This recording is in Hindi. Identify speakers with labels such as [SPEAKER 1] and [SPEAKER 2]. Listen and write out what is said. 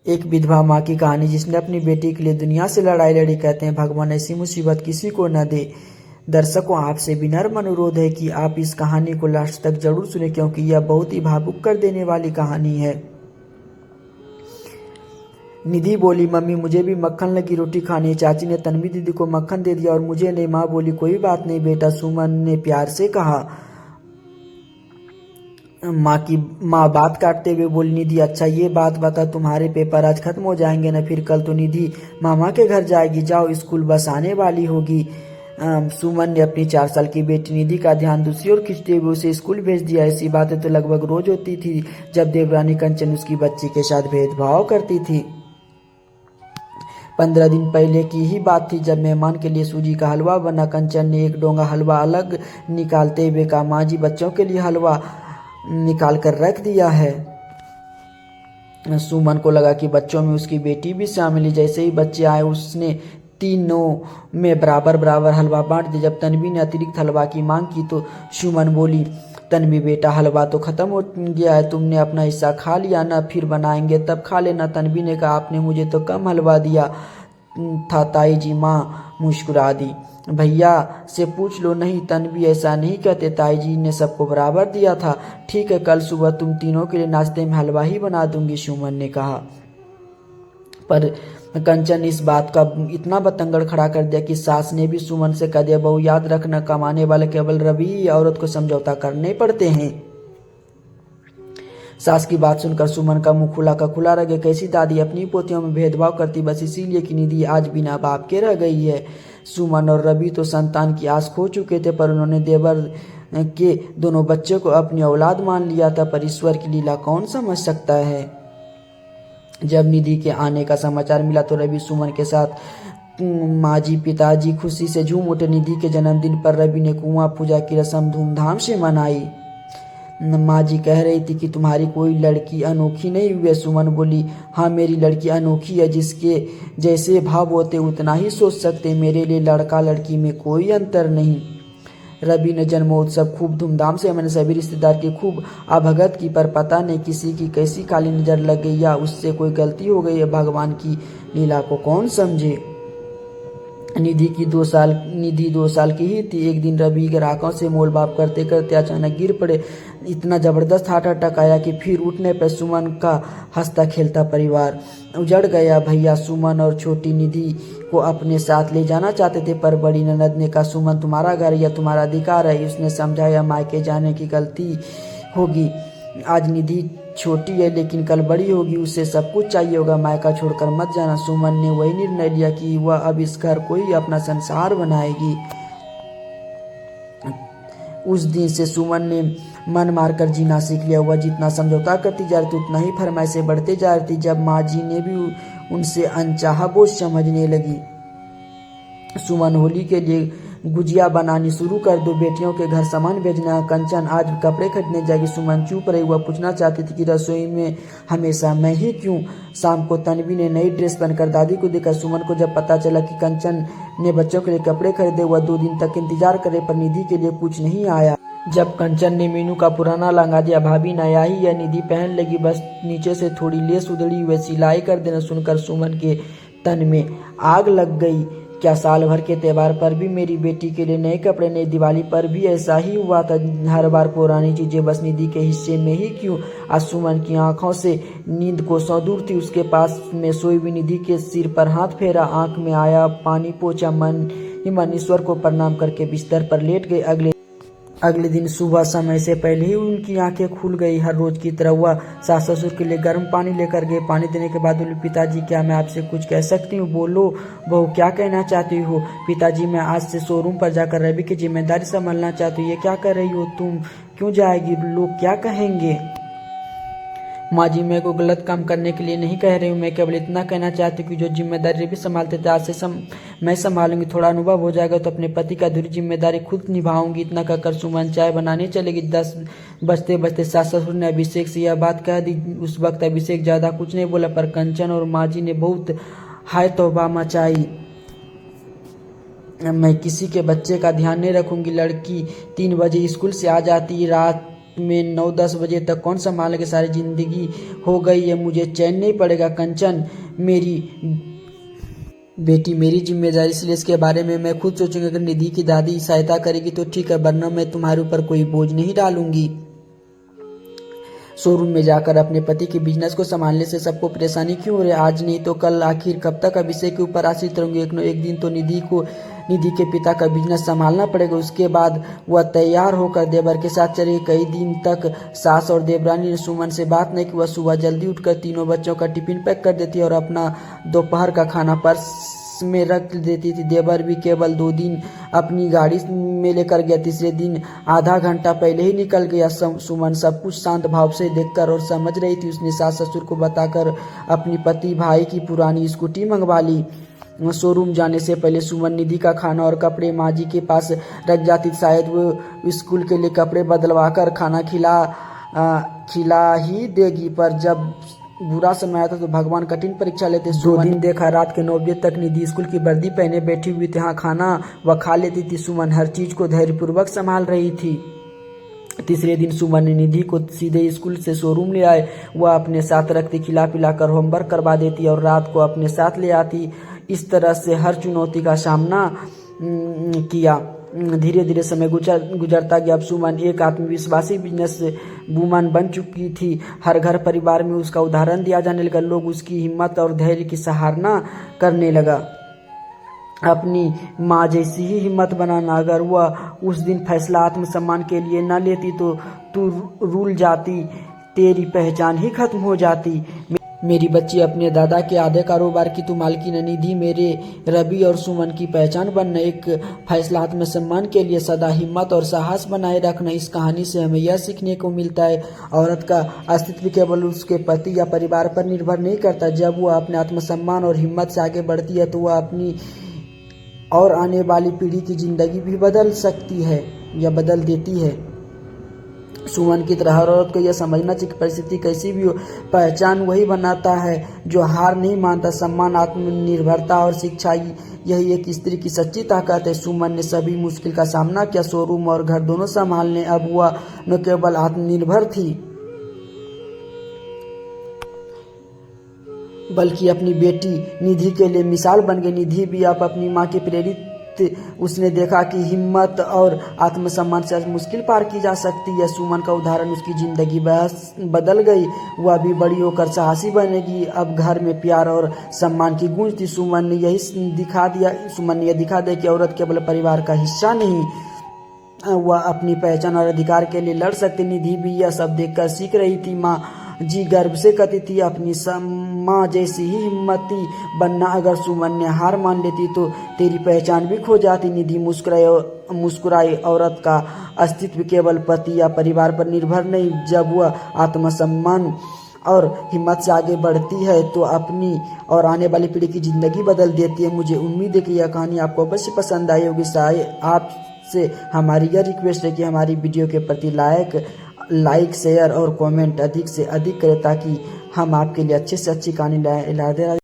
[SPEAKER 1] एक विधवा माँ की कहानी जिसने अपनी बेटी के लिए दुनिया से लड़ाई लड़ी। कहते हैं भगवान ऐसी मुसीबत किसी को न दे। दर्शकों, आपसे विनम्र अनुरोध है कि आप इस कहानी को लास्ट तक जरूर सुने, क्योंकि यह बहुत ही भावुक कर देने वाली कहानी है। निधि बोली, मम्मी मुझे भी मक्खन लगी रोटी खानी है। चाची ने तन्वी दीदी को मक्खन दे दिया और मुझे नहीं। माँ बोली, कोई बात नहीं बेटा, सुमन ने प्यार से कहा। माँ बात काटते हुए बोली, निधि अच्छा ये बात बता, तुम्हारे पेपर आज खत्म हो जाएंगे ना? फिर कल तो निधि मामा के घर जाएगी। जाओ, स्कूल बस आने वाली होगी। सुमन ने अपनी 4 साल की बेटी निधि का ध्यान दूसरी ओर खींचते हुए उसे स्कूल भेज दिया। ऐसी बातें तो लगभग रोज होती थी जब देवरानी कंचन उसकी बच्ची के साथ भेदभाव करती थी। 15 दिन पहले की ही बात थी जब मेहमान के लिए सूजी का हलवा बना। कंचन ने एक डोंगा हलवा अलग निकालते हुए कहा, माँ जी बच्चों के लिए हलवा निकाल कर रख दिया है। सुमन को लगा कि बच्चों में उसकी बेटी भी शामिल है। जैसे ही बच्चे आए उसने तीनों में बराबर बराबर हलवा बांट दिया। जब तन्वी ने अतिरिक्त हलवा की मांग की तो सुमन बोली, तन्वी बेटा हलवा तो खत्म हो गया है, तुमने अपना हिस्सा खा लिया ना? फिर बनाएंगे तब खा लेना। तन्वी ने कहा, आपने मुझे तो कम हलवा दिया था ताई जी। माँ मुस्कुरा दी, भैया से पूछ लो। नहीं तन्वी, ऐसा नहीं कहते, ताई जी ने सबको बराबर दिया था। ठीक है, कल सुबह तुम तीनों के लिए नाश्ते में हलवा ही बना दूंगी, सुमन ने कहा। पर कंचन इस बात का इतना बतंगड़ खड़ा कर दिया कि सास ने भी सुमन से कह दिया, बहू याद रखना, कमाने वाले केवल रवि औरत को समझौता करने पड़ते हैं। सास की बात सुनकर सुमन का मुंह खुला का खुला रह गया। कैसी दादी अपनी पोतियों में भेदभाव करती, बस इसीलिए कि निधि आज बिना बाप के रह गई है। सुमन और रवि तो संतान की आस खो चुके थे, पर उन्होंने देवर के दोनों बच्चों को अपनी औलाद मान लिया था। पर ईश्वर की लीला कौन समझ सकता है। जब निधि के आने का समाचार मिला तो रवि सुमन के साथ माँ जी पिताजी खुशी से झूम उठे। निधि के जन्मदिन पर रवि ने कुआं पूजा की रस्म धूमधाम से मनाई। माँ जी कह रही थी कि तुम्हारी कोई लड़की अनोखी नहीं हुई है। सुमन बोली, हाँ मेरी लड़की अनोखी है, जिसके जैसे भाव होते उतना ही सोच सकते। मेरे लिए लड़का लड़की में कोई अंतर नहीं। रवि ने जन्मोत्सव खूब धूमधाम से मैंने सभी रिश्तेदार की खूब आभगत की, पर पता नहीं किसी की कैसी काली नजर लग गई या उससे कोई गलती हो गई है। भगवान की लीला को कौन समझे। निधि 2 साल की ही थी। एक दिन रवि ग्राहकों से मोल भाव करते करते अचानक गिर पड़े। इतना जबरदस्त हार्ट अटैक आया कि फिर उठने पर सुमन का हंसता खेलता परिवार उजड़ गया। भैया सुमन और छोटी निधि को अपने साथ ले जाना चाहते थे, पर बड़ी ननद ने कहा, सुमन तुम्हारा घर या तुम्हारा अधिकार है। उसने समझाया, मायके जाने की गलती होगी। आज निधि छोटी है लेकिन कल बड़ी होगी, उसे सब कुछ चाहिए होगा। मायका छोड़कर मत जाना। सुमन ने वही निर्णय लिया कि वह अब इस घर को ही अपना संसार बनाएगी। उस दिन से सुमन ने मन मारकर जीना सीख लिया। वह जितना समझौता करती जा रही थी उतना ही फरमाइशें बढ़ते जा रही थी। जब माँ जी ने भी उनसे अनचाहा बोझ समझने लगी। सुमन होली के लिए गुजिया बनानी शुरू कर दो, बेटियों के घर सामान भेजना। कंचन आज कपड़े खरीदने जाएगी। सुमन चुप रही। वह पूछना चाहती थी कि रसोई में हमेशा मैं ही क्यों। शाम को तन्वी ने नई ड्रेस पहनकर दादी को देखा। सुमन को जब पता चला कि कंचन ने बच्चों के लिए कपड़े खरीदे, वह 2 दिन तक इंतजार करे, पर निधि के लिए कुछ नहीं आया। जब कंचन ने मीनू का पुराना लहंगा दिया, भाभी नया ही है, निधि पहन लेगी, बस नीचे से थोड़ी लेस उधड़ी हुई सिलाई कर देना। सुनकर सुमन के तन में आग लग गई। क्या साल भर के त्योहार पर भी मेरी बेटी के लिए नए कपड़े नहीं? दिवाली पर भी ऐसा ही हुआ था। हर बार पुरानी चीजें बस निधि के हिस्से में ही क्यों? आज सुमन की आंखों से नींद कोसों दूर थी। उसके पास में सोई हुई निधि के सिर पर हाथ फेरा, आंख में आया पानी पोंछा, मन ही मन ईश्वर को प्रणाम करके बिस्तर पर लेट गए। अगले दिन सुबह समय से पहले ही उनकी आंखें खुल गई। हर रोज की तरह वह सास ससुर के लिए गर्म पानी लेकर गए। पानी देने के बाद बोले, पिताजी क्या मैं आपसे कुछ कह सकती हूँ? बोलो बहू, क्या कहना चाहती हो? पिताजी मैं आज से शोरूम पर जाकर रवि की जिम्मेदारी संभालना चाहती हूँ। ये क्या कर रही हो तुम? क्यों जाएगी? लोग क्या कहेंगे? माँ जी, मैं को गलत काम करने के लिए नहीं कह रही हूँ। मैं केवल इतना कहना चाहती हूँ कि जो जिम्मेदारी भी संभालते थे आज से मैं संभालूंगी। थोड़ा अनुभव हो जाएगा तो अपने पति का अधूरी जिम्मेदारी खुद निभाऊंगी। इतना कहकर सुमन चाय बनाने चलेगी। 10 बजते बजते सास ससुर ने अभिषेक से यह बात कह दी। उस वक्त अभिषेक ज्यादा कुछ नहीं बोला, पर कंचन और माँ जी ने बहुत हाय तौबा मचाई। मैं किसी के बच्चे का ध्यान नहीं रखूंगी। लड़की 3 बजे स्कूल से आ जाती, रात में 9-10 बजे तक कौन संभालेगा? सारी जिंदगी हो गई है, मुझे चैन नहीं पड़ेगा। कंचन मेरी बेटी, मेरी जिम्मेदारी, इसलिए इसके बारे में मैं खुद सोचूंगी। अगर निधि की दादी सहायता करेगी तो ठीक है, वरना मैं तुम्हारे ऊपर कोई बोझ नहीं डालूंगी। शोरूम में जाकर अपने पति के बिजनेस को संभालने से सबको परेशानी क्यों हो रही है? आज नहीं तो कल, आखिर कब तक अभिषेक के ऊपर आश्रित रहूंगी? एक दिन तो निधि के पिता का बिजनेस संभालना पड़ेगा। उसके बाद वह तैयार होकर देवर के साथ चली। कई दिन तक सास और देवरानी ने सुमन से बात नहीं की। वह सुबह जल्दी उठकर तीनों बच्चों का टिफिन पैक कर देती और अपना दोपहर का खाना पर्स में रख देती थी। देवर भी केवल 2 दिन अपनी गाड़ी में लेकर गया। तीसरे दिन आधा घंटा पहले ही निकल गया। सुमन सब कुछ शांत भाव से देखकर और समझ रही थी। उसने सास ससुर को बताकर अपनी पति भाई की पुरानी स्कूटी मंगवा ली। शोरूम जाने से पहले सुमन निधि का खाना और कपड़े माँ जी के पास रख जाती। शायद वो स्कूल के लिए कपड़े बदलवाकर खाना खिला ही देगी, पर जब बुरा समय आता तो भगवान कठिन परीक्षा लेते। 2 दिन देखा, रात के 9 बजे तक निधि स्कूल की वर्दी पहने बैठी हुई थी। हाँ, खाना वह खा लेती थी। सुमन हर चीज को धैर्यपूर्वक संभाल रही थी। तीसरे दिन सुमन ने निधि को सीधे स्कूल से शोरूम ले आए। वह अपने साथ रखती, खिला पिलाकर होमवर्क करवा देती और रात को अपने साथ ले आती। इस तरह से हर चुनौती का सामना किया। धीरे धीरे समय गुजरता गया। अब सुमन एक आत्मविश्वासी बिजनेस वूमन बन चुकी थी। हर घर परिवार में उसका उदाहरण दिया जाने लगा। लोग उसकी हिम्मत और धैर्य की सराहना करने लगा। अपनी माँ जैसी ही हिम्मत बनाना। अगर वह उस दिन फैसला आत्मसम्मान के लिए न लेती तो तू रूल जाती, तेरी पहचान ही खत्म हो जाती। मेरी बच्ची, अपने दादा के आधे कारोबार की तू मालकिन है। निधि मेरे रवि और सुमन की पहचान बनना। एक फैसला आत्मसम्मान के लिए सदा हिम्मत और साहस बनाए रखना। इस कहानी से हमें यह सीखने को मिलता है, औरत का अस्तित्व केवल उसके पति या परिवार पर निर्भर नहीं करता। जब वह अपने आत्मसम्मान और हिम्मत से आगे बढ़ती है तो वह अपनी और आने वाली पीढ़ी की जिंदगी भी बदल सकती है या बदल देती है। सुमन की तरह हर औरत को यह समझना चाहिए कि परिस्थिति कैसी भी हो, पहचान वही बनाता है जो हार नहीं मानता। सम्मान, आत्मनिर्भरता और शिक्षा, यही एक स्त्री की सच्ची ताकत है। सुमन ने सभी मुश्किल का सामना किया, शोरूम और घर दोनों संभालने। अब वह न केवल आत्मनिर्भर थी बल्कि अपनी बेटी निधि के लिए मिसाल बन गई। निधि भी अब अपनी माँ के प्रेरित उसने देखा कि हिम्मत और आत्मसम्मान से मुश्किल पार की जा सकती है। सुमन का उदाहरण उसकी जिंदगी बदल गई। वह भी बड़ी होकर साहसी बनेगी। अब घर में प्यार और सम्मान की गूंज थी। सुमन ने यह दिखा दिया कि औरत केवल परिवार का हिस्सा नहीं, वह अपनी पहचान और अधिकार के लिए लड़ सकती। निधि भी यह सब देखकर सीख रही थी। माँ जी गर्व से कहती थी, अपनी माँ जैसी ही हिम्मती बनना। अगर सुमन ने हार मान लेती तो तेरी पहचान भी खो जाती। निधि मुस्कुराई। औरत का अस्तित्व केवल पति या परिवार पर निर्भर नहीं। जब वह आत्मसम्मान और हिम्मत से आगे बढ़ती है तो अपनी और आने वाली पीढ़ी की जिंदगी बदल देती है। मुझे उम्मीद है कि यह कहानी आपको अवश्य पसंद आई होगी। आपसे हमारी यह रिक्वेस्ट है कि हमारी वीडियो के प्रति लाइक, शेयर और कमेंट अधिक से अधिक करें, ताकि हम आपके लिए अच्छे से अच्छी कहानी लाते रहें।